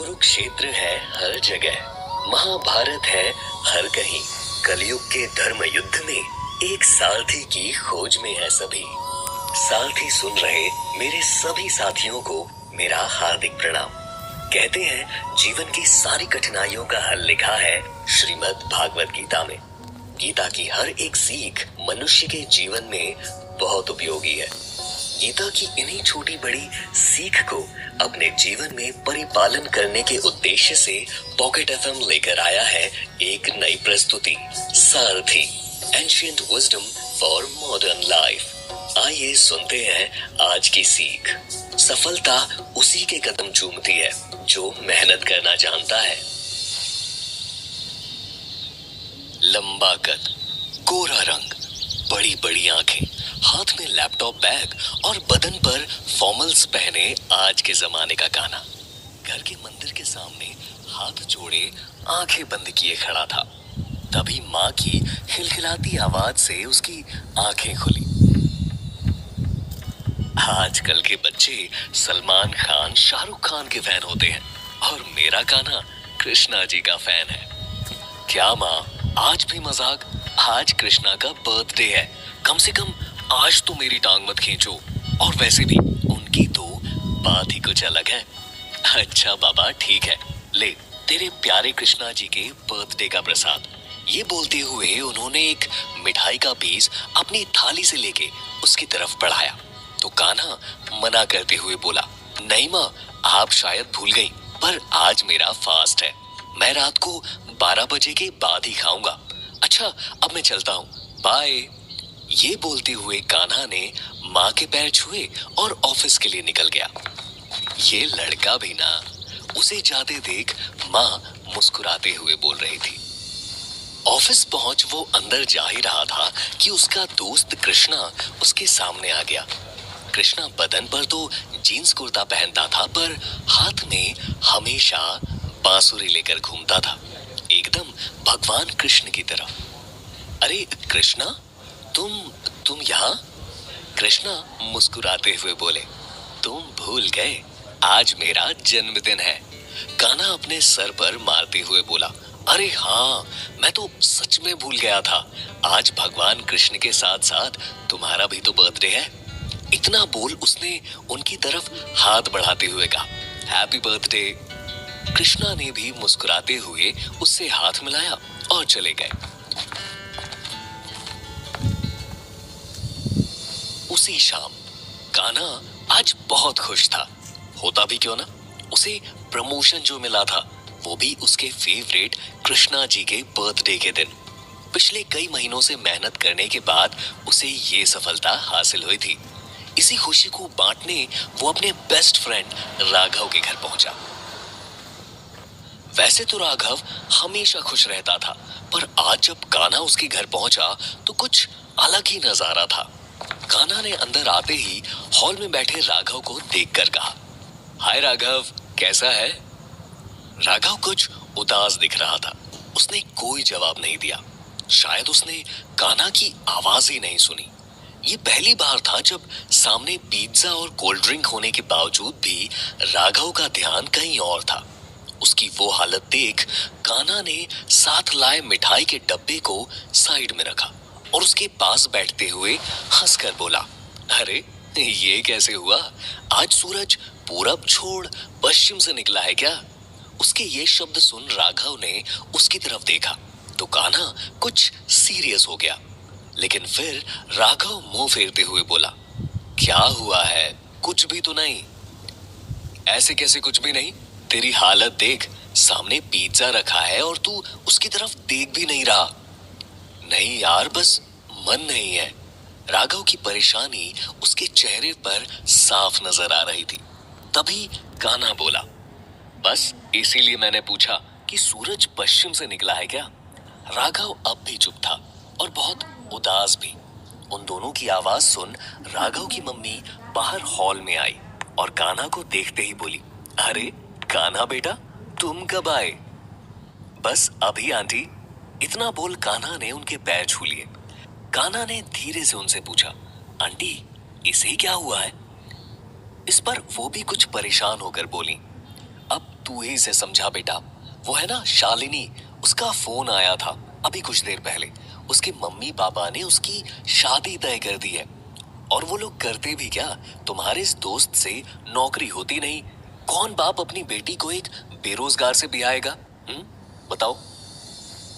कुरुक्षेत्र है हर जगह, महाभारत है हर कहीं। कलयुग के धर्म युद्ध में एक सारथी की खोज में है सभी। सारथी सुन रहे मेरे सभी साथियों को मेरा हार्दिक प्रणाम। कहते हैं जीवन की सारी कठिनाइयों का हल लिखा है श्रीमद् भागवत गीता में। गीता की हर एक सीख मनुष्य के जीवन में बहुत उपयोगी है। गीता की इन्हीं छोटी बड़ी सीख को अपने जीवन में परिपालन करने के उद्देश्य से पॉकेट एफएम लेकर आया है एक नई प्रस्तुति, सारथी, ancient wisdom for modern life. आइए सुनते हैं आज की सीख। सफलता उसी के कदम चूमती है जो मेहनत करना जानता है। लंबा कद, गोरा रंग, बड़ी बड़ी आंखें, हाथ में लैपटॉप बैग और बदन पर फॉर्मल्स पहने आज के जमाने का कान्हा घर के मंदिर के सामने हाथ जोड़े आंखें बंद किए खड़ा था। तभी माँ की खिलखिलाती आवाज से उसकी आंखें खुली। आजकल के बच्चे सलमान खान, शाहरुख खान के फैन होते हैं और मेरा कान्हा कृष्णा जी का फैन है। क्या माँ, आज भी मजाक? आज कृष्णा का बर्थडे है, कम से कम आज तो मेरी टांग मत खींचो। और वैसे भी उनकी तो बात ही कुछ अलग है। अच्छा बाबा ठीक है, ले तेरे प्यारे कृष्णा जी के बर्थडे का प्रसाद। ये बोलते हुए उन्होंने एक मिठाई का पीस अपनी थाली से लेके उसकी तरफ बढ़ाया तो कान्हा मना करते हुए बोला, नहीं माँ, आप शायद भूल गई, पर आज मेरा फास्ट है। मैं रात को 12 बजे के बाद ही खाऊंगा। अच्छा अब मैं चलता हूँ, बाय। ये बोलते हुए कान्हा ने माँ के पैर छुए और ऑफिस के लिए निकल गया। ये लड़का भी ना, उसे जाते देख माँ मुस्कुराते हुए बोल रही थी। ऑफिस पहुंच वो अंदर जा ही रहा था कि उसका दोस्त कृष्णा उसके सामने आ गया। कृष्णा बदन पर तो जीन्स कुर्ता पहनता था, पर हाथ में हमेशा बांसुरी लेकर घूमता था, एकदम भगवान कृष्ण की तरह। अरे कृष्णा, तुम यहाँ? कृष्णा मुस्कुराते हुए बोले, तुम भूल गए, आज मेरा जन्मदिन है। कान्हा अपने सर पर मारते हुए बोला, अरे हाँ, मैं तो सच में भूल गया था। आज भगवान कृष्ण के साथ साथ तुम्हारा भी तो बर्थडे है। इतना बोल उसने उनकी तरफ हाथ बढ़ाते हुए कहा, हैप्पी बर्थडे। कृष्णा ने भी मुस्कुराते हुए उससे हाथ मिलाया और चले गए। उसी शाम कान्हा आज बहुत खुश था। होता भी क्यों ना, उसे प्रमोशन जो मिला था वो भी उसके फेवरेट कृष्णा जी के बर्थडे के दिन। पिछले कई महीनों से मेहनत करने के बाद उसे ये सफलता हासिल हुई थी। इसी खुशी को बांटने वो अपने बेस्ट फ्रेंड राघव के घर पहुंचा। वैसे तो राघव हमेशा खुश रहता था, पर आज जब कान्हा उसके घर पहुंचा तो कुछ अलग ही नजारा था। कान्हा ने अंदर आते ही हॉल में बैठे राघव को देखकर कहा, हाय राघव, कैसा है? राघव कुछ उदास दिख रहा था। उसने कोई जवाब नहीं दिया। शायद उसने कान्हा की आवाज ही नहीं सुनी। ये पहली बार था जब सामने पिज्जा और कोल्ड ड्रिंक होने के बावजूद भी राघव का ध्यान कहीं और था। उसकी वो हालत देख कान्हा ने साथ लाए मिठाई के डब्बे को साइड में रखा और उसके पास बैठते हुए हंसकर बोला, अरे ये कैसे हुआ? आज सूरज पूरब छोड़ पश्चिम से निकला है क्या? उसके ये शब्द सुन राघव ने उसकी तरफ देखा तो कान्हा कुछ सीरियस हो गया, लेकिन फिर राघव मुंह फेरते हुए बोला, क्या हुआ है? कुछ भी तो नहीं। ऐसे कैसे कुछ भी नहीं? तेरी हालत देख, सामने पिज्जा रखा है और तू उसकी तरफ देख भी नहीं रहा। नहीं यार, बस मन नहीं है। राघव की परेशानी उसके चेहरे पर साफ नजर आ रही थी। तभी कान्हा बोला, बस इसीलिए मैंने पूछा कि सूरज पश्चिम से निकला है क्या? राघव अब भी चुप था और बहुत उदास भी। उन दोनों की आवाज सुन राघव की मम्मी बाहर हॉल में आई और कान्हा को देखते ही बोली, अरे कान्हा बेटा, तुम कब आए? बस अभी आंटी। इतना बोल कान्हा ने उनके पैर छू लिए। कान्हा ने धीरे से उनसे पूछा, आंटी इसे क्या हुआ है? इस पर वो भी कुछ परेशान होकर बोली, अब तू ही से समझा बेटा। वो है ना शालिनी, उसका फोन आया था अभी कुछ देर पहले। उसके मम्मी पापा ने उसकी शादी तय कर दी है। और वो लोग करते भी क्या, तुम्हारे इस दोस्त से नौकरी होती नहीं। कौन बाप अपनी बेटी को एक बेरोजगार से ब्याएगा? बताओ।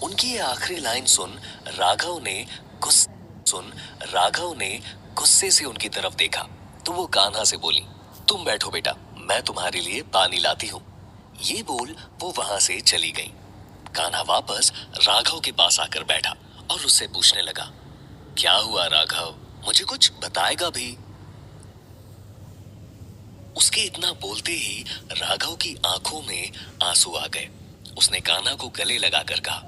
उनकी ये आखिरी लाइन सुन राघव ने गुस्से से उनकी तरफ देखा तो वो कान्हा से बोली, तुम बैठो बेटा, मैं तुम्हारे लिए पानी लाती हूँ। ये बोल वो वहां से चली गई। कान्हा वापस राघव के पास आकर बैठा और उससे पूछने लगा, क्या हुआ राघव, मुझे कुछ बताएगा भी? उसके इतना बोलते ही राघव की आंखों में आंसू आ गए। उसने कान्हा को गले लगाकर कहा,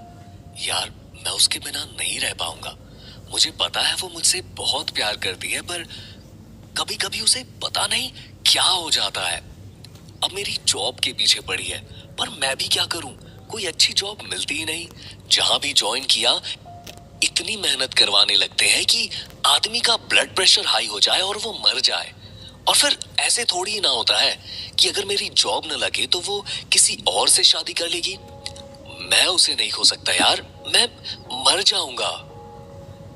यार मैं उसके बिना नहीं रह पाऊंगा। मुझे पता है वो मुझसे बहुत प्यार करती है, पर कभी कभी उसे पता नहीं क्या हो जाता है। अब मेरी जॉब के पीछे पड़ी है, पर मैं भी क्या करूं, कोई अच्छी जॉब मिलती ही नहीं। जहां भी ज्वाइन किया इतनी मेहनत करवाने लगते हैं कि आदमी का ब्लड प्रेशर हाई हो जाए और वो मर जाए। और फिर ऐसे थोड़ी ही ना होता है कि अगर मेरी जॉब न लगे तो वो किसी और से शादी कर लेगी। मैं उसे नहीं खो सकता यार, मैं मर जाऊंगा।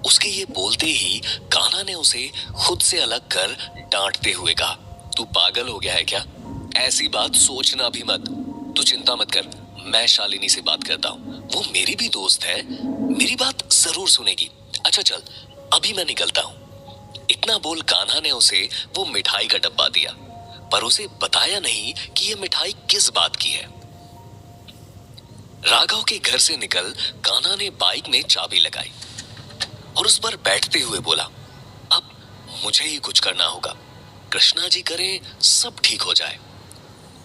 उसके ये बोलते ही कान्हा ने उसे खुद से अलग कर डांटते हुए कहा, तू पागल हो गया है क्या? ऐसी बात सोचना भी मत। तू चिंता मत कर, मैं शालिनी से बात करता हूँ, वो मेरी भी दोस्त है, मेरी बात जरूर सुनेगी। अच्छा चल, अभी मैं निकलता हूँ। इतना बोल कान्हा ने उसे वो मिठाई का डब्बा दिया, पर उसे बताया नहीं कि ये मिठाई किस बात की है। राघव के घर से निकल कान्हा ने बाइक में चाबी लगाई और उस पर बैठते हुए बोला, अब मुझे ही कुछ करना होगा। कृष्णा जी करे सब ठीक हो जाए।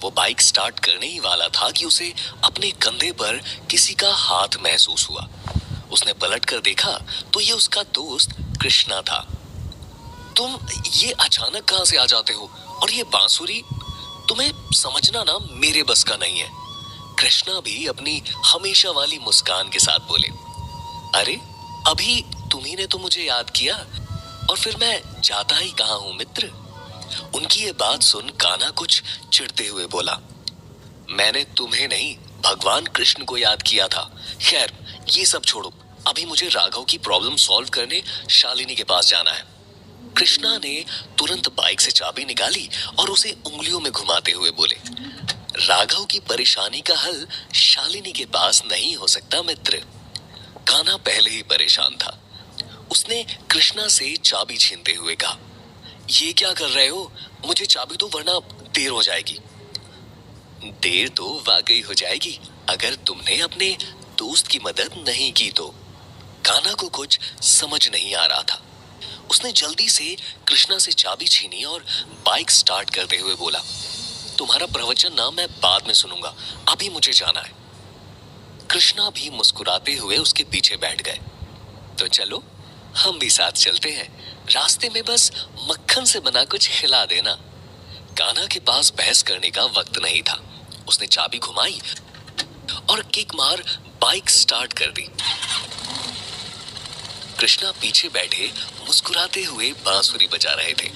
वो बाइक स्टार्ट करने ही वाला था कि उसे अपने कंधे पर किसी का हाथ महसूस हुआ। उसने पलट कर देखा तो ये उसका दोस्त कृष्णा था। तुम ये अचानक कहां से आ जाते हो? और ये बांसुरी? तुम्हें समझना ना मेरे बस का नहीं है। कृष्णा भी अपनी हमेशा वाली मुस्कान के साथ बोले, अरे अभी तुम्ही ने तो मुझे याद किया, और फिर मैं जाता ही कहां हूं मित्र। उनकी ये बात सुन कान्हा कुछ चिढ़ते हुए बोला, मैंने तुम्हें नहीं भगवान कृष्ण को याद किया था। खैर ये सब छोड़ो, अभी मुझे राघव की प्रॉब्लम सॉल्व करने शालिनी के पास जाना है। कृष्णा ने तुरंत बाइक से चाबी निकाली और उसे उंगलियों में घुमाते हुए बोले, राघव की परेशानी का हल शालिनी के पास नहीं हो सकता मित्र। कान्हा पहले ही परेशान था। उसने कृष्णा से चाबी छीनते हुए कहा, ये क्या कर रहे हो? मुझे चाबी दो वरना देर हो जाएगी। देर तो वाकई हो जाएगी अगर तुमने अपने दोस्त की मदद नहीं की तो। कान्हा को कुछ समझ नहीं आ रहा था। उसने जल्दी से कृष्णा से चाबी छीनी और बाइक स्टार्ट करते हुए बोला, तुम्हारा प्रवचन ना मैं बाद में सुनूंगा, अभी मुझे जाना है। कृष्णा भी मुस्कुराते हुए उसके पीछे बैठ गए। तो चलो हम भी साथ चलते हैं, रास्ते में बस मक्खन से बना कुछ खिला देना। कान्हा के पास बहस करने का वक्त नहीं था। उसने चाबी घुमाई और किक मार बाइक स्टार्ट कर दी। कृष्णा पीछे बैठे मुस्कुराते हुए बांसुरी बजा रहे थे।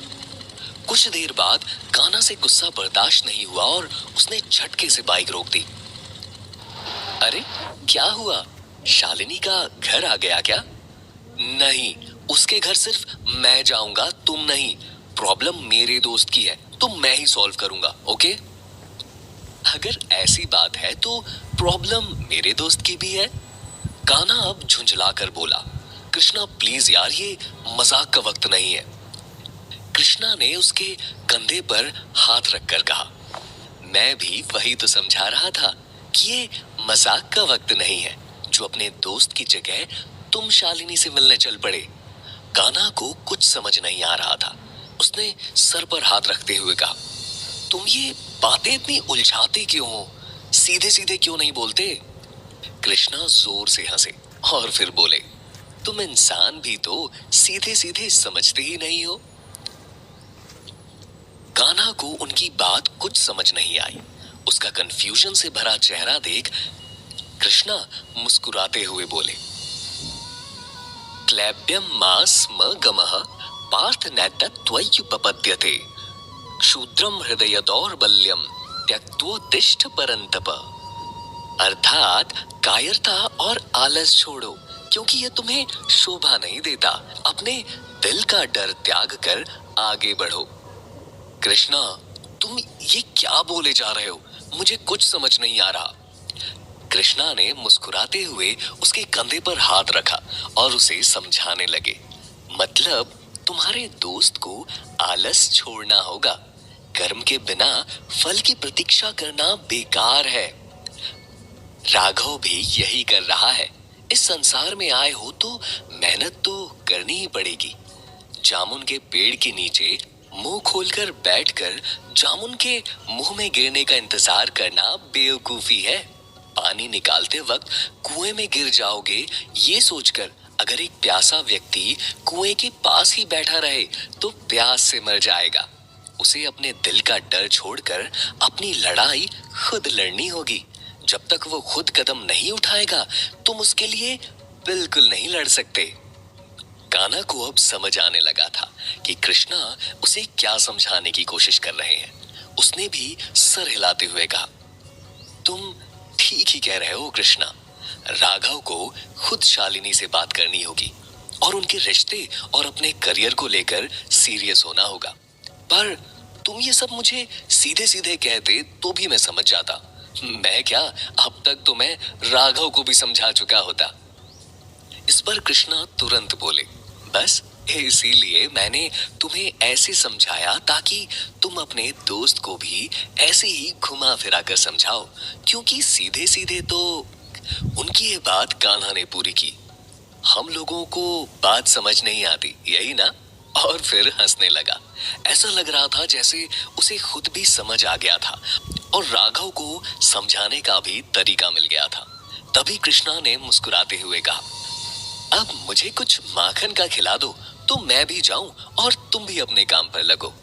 कुछ देर बाद कान्हा से गुस्सा बर्दाश्त नहीं हुआ और उसने झटके से बाइक रोक दी। अरे क्या हुआ, शालिनी का घर आ गया क्या? नहीं, उसके घर सिर्फ मैं जाऊंगा, तुम नहीं। प्रॉब्लम मेरे दोस्त की है तो मैं ही सॉल्व करूंगा, ओके? अगर ऐसी बात है तो प्रॉब्लम मेरे दोस्त की भी है। कान्हा अब झुंझलाकर बोला, कृष्णा प्लीज यार, ये मजाक का वक्त नहीं है। कृष्णा ने उसके कंधे पर हाथ रखकर कहा, मैं भी वही तो समझा रहा था कि ये मजाक का वक्त नहीं है जो अपने दोस्त की जगह तुम शालिनी से मिलने चल पड़े। कान्हा को कुछ समझ नहीं आ रहा था। उसने सर पर हाथ रखते हुए कहा, तुम ये बातें इतनी उलझाते क्यों हो? सीधे सीधे क्यों नहीं बोलते? कृष्णा जोर से हंसे और फिर बोले, तुम इंसान भी तो सीधे सीधे समझते ही नहीं हो। कान्हा को उनकी बात कुछ समझ नहीं आई। उसका कंफ्यूजन से भरा चेहरा देख कृष्णा मुस्कुराते हुए बोले, क्लैब्यम मास म गमः पार्थ नैतत्त्वय्युपपद्यते क्षुद्रम हृदय दौर्बल्यम त्यक्तोत्तिष्ठ परंतप, अर्थात कायरता और आलस छोड़ो, क्योंकि ये तुम्हें शोभा नहीं देता। अपने दिल का डर त्याग कर आगे बढ़ो। कृष्णा, तुम ये क्या बोले जा रहे हो? मुझे कुछ समझ नहीं आ रहा। कृष्णा ने मुस्कुराते हुए उसके कंधे पर हाथ रखा और उसे समझाने लगे। मतलब तुम्हारे दोस्त को आलस छोड़ना होगा। कर्म के बिना फल की प्रतीक्षा करना बेकार है। राघव भी यही कर रहा है। इस संसार में आए हो तो मेहनत तो करनी ही पड़ेगी। जामुन के पेड़ के नीचे मुंह खोलकर बैठकर जामुन के मुंह में गिरने का इंतजार करना बेवकूफी है। पानी निकालते वक्त कुएं में गिर जाओगे, ये सोचकर अगर एक प्यासा व्यक्ति कुएं के पास ही बैठा रहे तो प्यास से मर जाएगा। उसे अपने दिल का डर छोड़कर अपनी लड़ाई खुद लड़नी होगी। जब तक वो खुद कदम नहीं उठाएगा तुम उसके लिए बिल्कुल नहीं लड़ सकते। कान्हा को अब समझ आने लगा था कि कृष्णा उसे क्या समझाने की कोशिश कर रहे हैं। उसने भी सर हिलाते हुए कहा, तुम ठीक ही कह रहे हो कृष्णा। राघव को खुद शालिनी से बात करनी होगी और उनके रिश्ते और अपने करियर को लेकर सीरियस होना होगा। पर तुम ये सब मुझे सीधे सीधे कहते तो भी मैं समझ जाता। मैं क्या, अब तक तो मैं राघव को भी समझा चुका होता। इस पर कृष्णा तुरंत बोले, बस इसीलिए मैंने तुम्हें ऐसे समझाया ताकि तुम अपने दोस्त को भी ऐसे ही घुमा फिरा कर समझाओ, क्योंकि सीधे सीधे तो उनकी ये बात कान्हा ने पूरी की। हम लोगों को बात समझ नहीं आती, यही ना? और फिर हंसने लगा। ऐसा लग रहा था जैसे उसे खुद भी समझ आ गया था और राघव को समझाने का भी तरीका मिल गया था। तभी कृष्णा ने मुस्कुराते हुए कहा, अब मुझे कुछ माखन का खिला दो तो मैं भी जाऊं और तुम भी अपने काम पर लगो।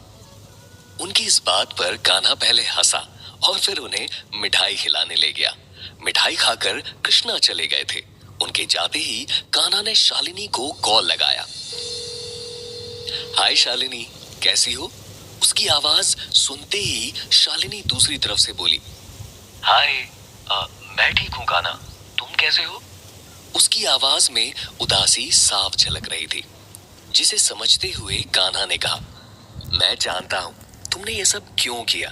उनकी इस बात पर कान्हा पहले हंसा और फिर उन्हें मिठाई खिलाने ले गया। मिठाई खाकर कृष्णा चले गए थे। उनके जाते ही कान्हा ने शालिनी को कॉल लगाया। हाय शालिनी, कैसी हो? उसकी आवाज सुनते ही शालिनी दूसरी तरफ से बोली, हाय, मैं ठीक हूँ कान्हा, तुम कैसे हो? उसकी आवाज में उदासी साफ झलक रही थी, जिसे समझते हुए कान्हा ने कहा, मैं जानता हूँ तुमने ये सब क्यों किया।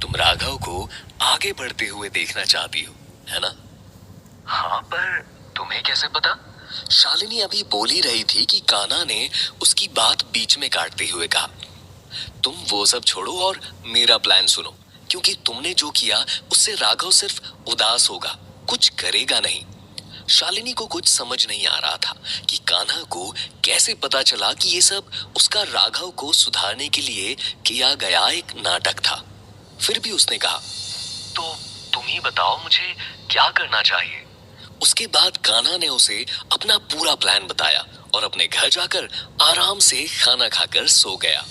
तुम राघव को आगे बढ़ते हुए देखना चाहती हो, है ना? हाँ, पर तुम्हें कैसे पता? शालिनी अभी बोल ही रही थी कि कान्हा ने उसकी बात बीच में काटते हुए कहा, तुम वो सब छोड़ो और मेरा प्लान सुनो, क्योंकि तुमने जो किया उससे राघव सिर्फ उदास होगा, कुछ करेगा नहीं। शालिनी को कुछ समझ नहीं आ रहा था कि कान्हा को कैसे पता चला कि ये सब उसका राघव को सुधारने के लिए किया गया एक नाटक था। फिर भी उसने कहा, तो तुम ही बताओ मुझे क्या करना चाहिए। उसके बाद कान्हा ने उसे अपना पूरा प्लान बताया और अपने घर जाकर आराम से खाना खाकर सो गया।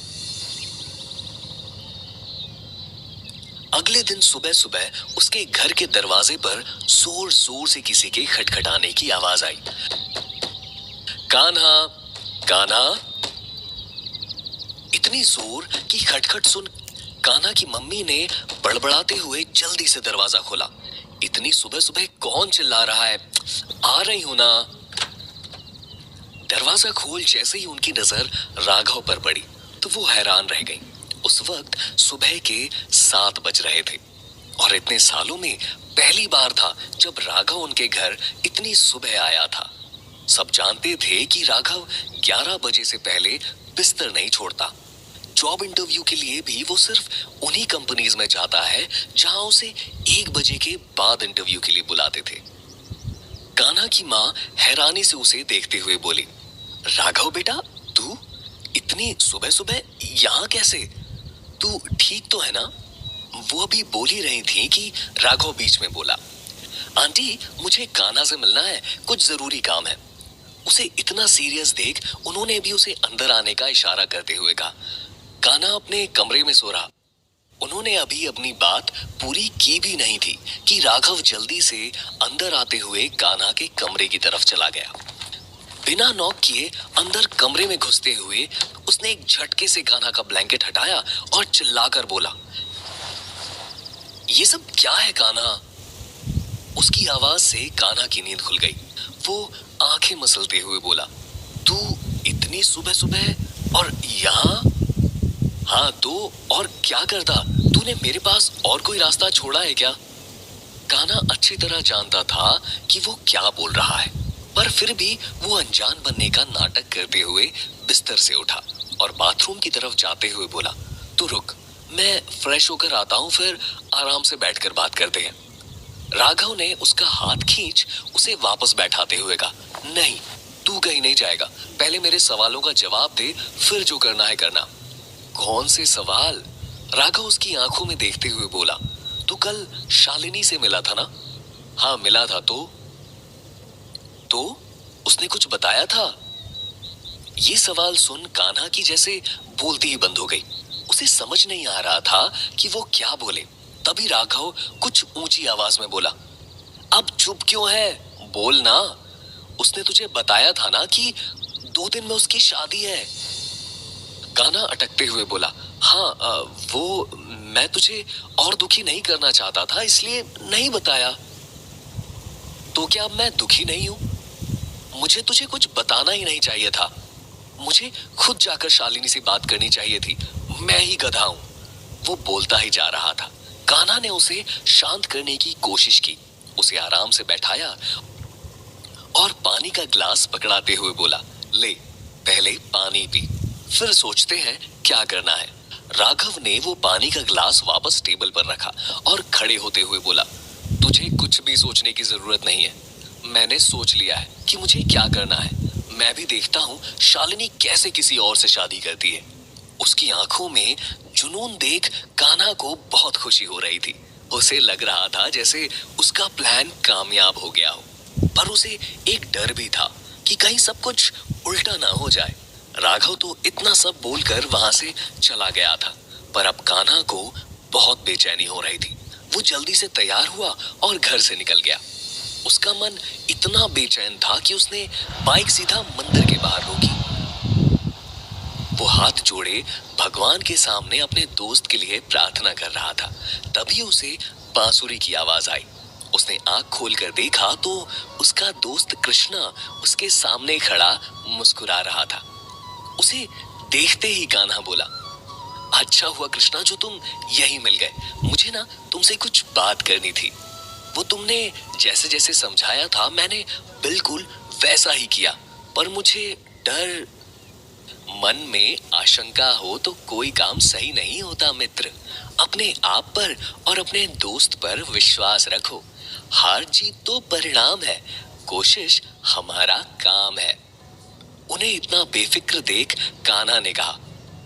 अगले दिन सुबह सुबह उसके घर के दरवाजे पर जोर जोर से किसी के खटखटाने की आवाज आई। कान्हा, कान्हा। इतनी जोर की खटखट सुन कान्हा की मम्मी ने बड़बड़ाते हुए जल्दी से दरवाजा खोला। इतनी सुबह सुबह कौन चिल्ला रहा है? आ रही हूं ना। दरवाजा खोल जैसे ही उनकी नजर राघव पर पड़ी तो वो हैरान रह गई। उस वक्त सुबह के 7 बज रहे थे और इतने सालों में पहली बार था जब राघव उनके घर इतनी सुबह आया था। सब जानते थे कि राघव 11 बजे से पहले बिस्तर नहीं छोड़ता। जॉब इंटरव्यू के लिए भी वो सिर्फ उन्हीं कंपनीज में जाता है जहां उसे 1 बजे के बाद इंटरव्यू के लिए बुलाते थे। कान्हा की माँ हैरानी से उसे देखते हुए बोली, राघव बेटा, तू इतनी सुबह सुबह यहाँ कैसे? तू ठीक तो है ना? वो अभी बोल ही रही थी कि राघव बीच में बोला, आंटी मुझे कान्हा से मिलना है, कुछ जरूरी काम है। उसे इतना सीरियस देख उन्होंने भी उसे अंदर आने का इशारा करते हुए कहा। कान्हा अपने कमरे में सो रहा। उन्होंने अभी अपनी बात पूरी की भी नहीं थी कि राघव जल्दी से अंदर आते हुए कान्हा के कमरे की तरफ चला गया। बिना नॉक किए अंदर कमरे में घुसते हुए उसने एक झटके से कान्हा का ब्लैंकेट हटाया और चिल्लाकर बोला, ये सब क्या है कान्हा? उसकी आवाज से कान्हा की नींद खुल गई। वो आंखें मसलते हुए बोला, तू इतनी सुबह सुबह और यहाँ? हाँ तो और क्या करता? तूने मेरे पास और कोई रास्ता छोड़ा है क्या? कान्हा अच्छी तरह जानता था कि वो क्या बोल रहा है, पर फिर भी वो अनजान बनने का नाटक करते हुए बिस्तर से उठा और बाथरूम की तरफ जाते हुए बोला, तू रुक, मैं फ्रेश होकर आता हूँ, फिर आराम से बैठकर बात करते हैं। राघव ने उसका हाथ खींच उसे वापस बैठाते हुए कहा, नहीं, तू कहीं नहीं जाएगा, पहले मेरे सवालों का जवाब दे, फिर जो करना है करना। कौन से सवाल? राघव उसकी आंखों में देखते हुए बोला, तू कल शालिनी से मिला था ना? हाँ मिला था। तो उसने कुछ बताया था? ये सवाल सुन कान्हा की जैसे बोलती ही बंद हो गई। उसे समझ नहीं आ रहा था कि वो क्या बोले। तभी राघव कुछ ऊंची आवाज में बोला, अब चुप क्यों है? बोल ना। उसने तुझे बताया था ना कि 2 दिन में उसकी शादी है। कान्हा अटकते हुए बोला, हाँ वो मैं तुझे और दुखी नहीं करना चाहता था, इसलिए नहीं बताया। तो क्या अब मैं दुखी नहीं हूं? मुझे तुझे कुछ बताना ही नहीं चाहिए था। मुझे खुद जाकर शालिनी से बात करनी चाहिए थी। मैं ही गधा हूं। वो बोलता ही जा रहा था। कान्हा ने उसे शांत करने की कोशिश की, उसे आराम से बैठाया और पानी का ग्लास पकड़ाते हुए बोला, ले पहले पानी पी, फिर सोचते हैं क्या करना है। राघव ने वो पानी का ग्लास वापस टेबल पर रखा और खड़े होते हुए बोला, तुझे कुछ भी सोचने की जरूरत नहीं है। मैंने सोच लिया है कि मुझे क्या करना है। मैं भी देखता हूँ शालिनी कैसे किसी और से शादी करती है। उसकी आंखों में जुनून देख कान्हा को बहुत खुशी हो रही थी। उसे लग रहा था जैसे उसका प्लान कामयाब हो गया हो, पर उसे एक डर भी था कि कहीं सब कुछ उल्टा ना हो जाए। राघव तो इतना सब बोलकर वहां से चला गया था, पर अब कान्हा को बहुत बेचैनी हो रही थी। वो जल्दी से तैयार हुआ और घर से निकल गया। उसका मन इतना बेचैन था कि उसने बाइक सीधा मंदिर के बाहर रोकी। वो हाथ जोड़े भगवान के सामने अपने दोस्त के लिए प्रार्थना कर रहा था। तभी उसे बांसुरी की आवाज आई। उसने आंख खोलकर देखा तो उसका दोस्त कृष्णा उसके सामने खड़ा मुस्कुरा रहा था। उसे देखते ही कान्हा बोला, अच्छा हुआ कृष्णा जो तुम यहीं मिल गए। मुझे ना तुमसे कुछ बात करनी थी। वो तुमने जैसे जैसे समझाया था मैंने बिल्कुल वैसा ही किया, पर मुझे डर। मन में आशंका हो तो कोई काम सही नहीं होता मित्र। अपने आप पर और अपने दोस्त पर विश्वास रखो। हार जीत तो परिणाम है, कोशिश हमारा काम है। उन्हें इतना बेफिक्र देख कान्हा ने कहा,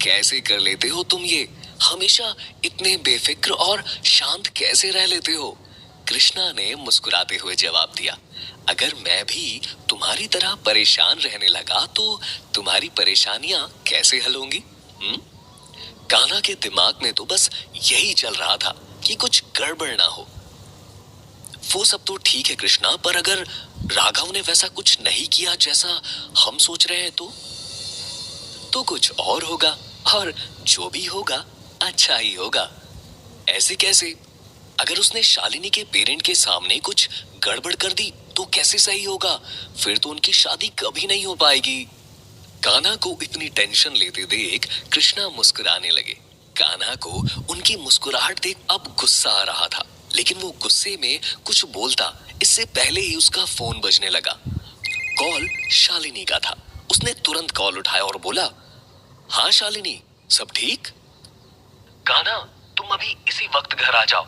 कैसे कर लेते हो तुम ये? हमेशा इतने बेफिक्र और शांत कैसे रह लेते हो? कृष्णा ने मुस्कुराते हुए जवाब दिया, अगर मैं भी तुम्हारी तरह परेशान रहने लगा तो तुम्हारी परेशानियां कैसे हल होंगी? कान्हा के दिमाग में तो बस यही चल रहा था कि कुछ गड़बड़ ना हो। वो सब तो ठीक है कृष्णा, पर अगर राघव ने वैसा कुछ नहीं किया जैसा हम सोच रहे हैं तो कुछ और होगा, और जो भी होगा अच्छा ही होगा। ऐसे कैसे? अगर उसने शालिनी के पेरेंट के सामने कुछ गड़बड़ कर दी तो कैसे सही होगा? फिर तो उनकी शादी कभी नहीं हो पाएगी। कान्हा को इतनी टेंशन लेते देख कृष्णा मुस्कुराने लगे। कान्हा को उनकी मुस्कुराहट देख अब गुस्सा आ रहा था, लेकिन वो गुस्से में कुछ बोलता इससे पहले ही उसका फोन बजने लगा। कॉल शालिनी का था। उसने तुरंत कॉल उठाया और बोला, हाँ शालिनी, सब ठीक? कान्हा, तुम अभी इसी वक्त घर आ जाओ।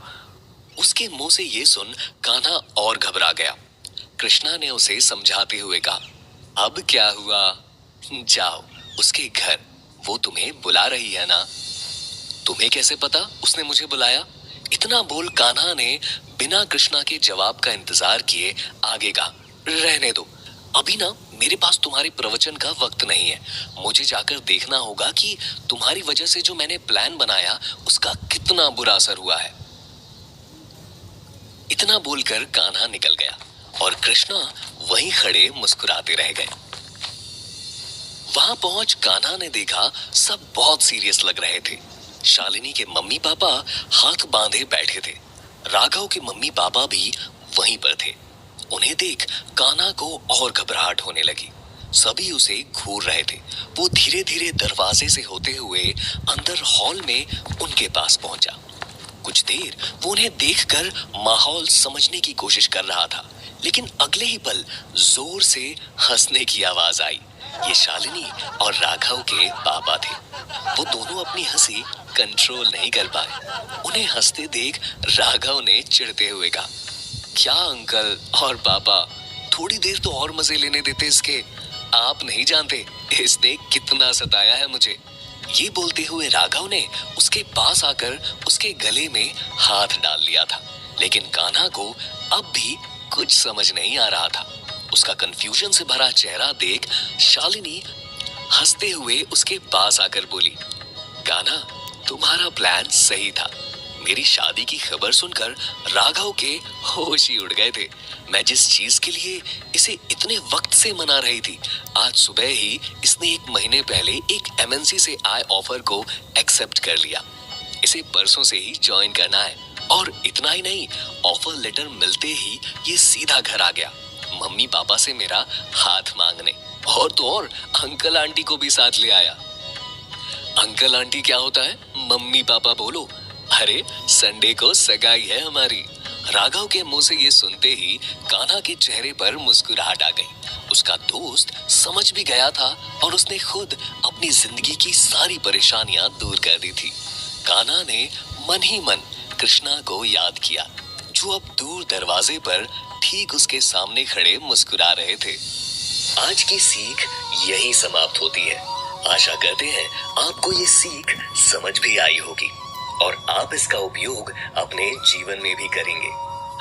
उसके मुंह से ये सुन कान्हा और घबरा गया। कृष्णा ने उसे समझाते हुए कहा, अब क्या हुआ? जाओ उसके घर, वो तुम्हें बुला रही है ना। तुम्हें कैसे पता उसने मुझे बुलाया? इतना बोल कान्हा ने बिना कृष्णा के जवाब का इंतजार किए आगे कहा, रहने दो, अभी ना मेरे पास तुम्हारे प्रवचन का वक्त नहीं है। मुझे जाकर देखना होगा कि तुम्हारी वजह से जो मैंने प्लान बनाया उसका कितना बुरा असर हुआ है। इतना बोलकर कान्हा निकल गया और कृष्णा वहीं खड़े मुस्कुराते रह गए। वहां पहुंच कान्हा ने देखा सब बहुत सीरियस लग रहे थे। शालिनी के मम्मी पापा हाथ बांधे बैठे थे। राघव के मम्मी पापा भी वहीं पर थे। उन्हें देख कान्हा को और घबराहट होने लगी। सभी उसे घूर रहे थे। वो धीरे धीरे दरवाजे से होते हुए अंदर हॉल में उनके पास पहुंचा। कुछ देर वो उन्हें देखकर माहौल समझने की कोशिश कर रहा था, लेकिन अगले ही पल जोर से हंसने की आवाज आई। ये शालिनी और राघव के पापा थे। वो दोनों अपनी हंसी कंट्रोल नहीं कर पाए। उन्हें हंसते देख राघव ने चिढ़ते हुए कहा, क्या अंकल और पापा, थोड़ी देर तो और मजे लेने देते इसके। आप नहीं जानते इसने कितना सताया है मुझे। ये बोलते हुए राघव ने उसके पास आकर उसके गले में हाथ डाल लिया था, लेकिन कान्हा को अब भी कुछ समझ नहीं आ रहा था। उसका कंफ्यूजन से भरा चेहरा देख शालिनी हंसते हुए उसके पास आकर बोली, कान्हा, तुम्हारा प्लान सही था। मेरी शादी की खबर सुनकर राघव के होश ही उड़ गए थे। मैं जिस चीज के लिए इसे इतने वक्त से मना रही थी, आज सुबह ही इसने 1 महीने पहले एक एमएनसी से आए ऑफर को एक्सेप्ट कर लिया। इसे परसों से ही ज्वाइन करना है। और इतना ही नहीं, ऑफर लेटर मिलते ही ये सीधा घर आ गया, मम्मी पापा से मेरा हाथ मांगने। और तो और अंकल आंटी को भी साथ ले आया। अंकल आंटी क्या होता है? मम्मी पापा बोलो। अरे संडे को सगाई है हमारी। राघव के मुंह से ये सुनते ही कान्हा के चेहरे पर मुस्कुराहट आ गई। उसका दोस्त समझ भी गया था और उसने खुद अपनी जिंदगी की सारी परेशानियां दूर कर दी थी। कान्हा ने मन ही मन कृष्णा को याद किया, जो अब दूर दरवाजे पर ठीक उसके सामने खड़े मुस्कुरा रहे थे। आज की सीख यही समाप्त होती है। आशा करते हैं आपको ये सीख समझ भी आई होगी और आप इसका उपयोग अपने जीवन में भी करेंगे।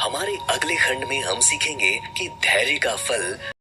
हमारे अगले खंड में हम सीखेंगे कि धैर्य का फल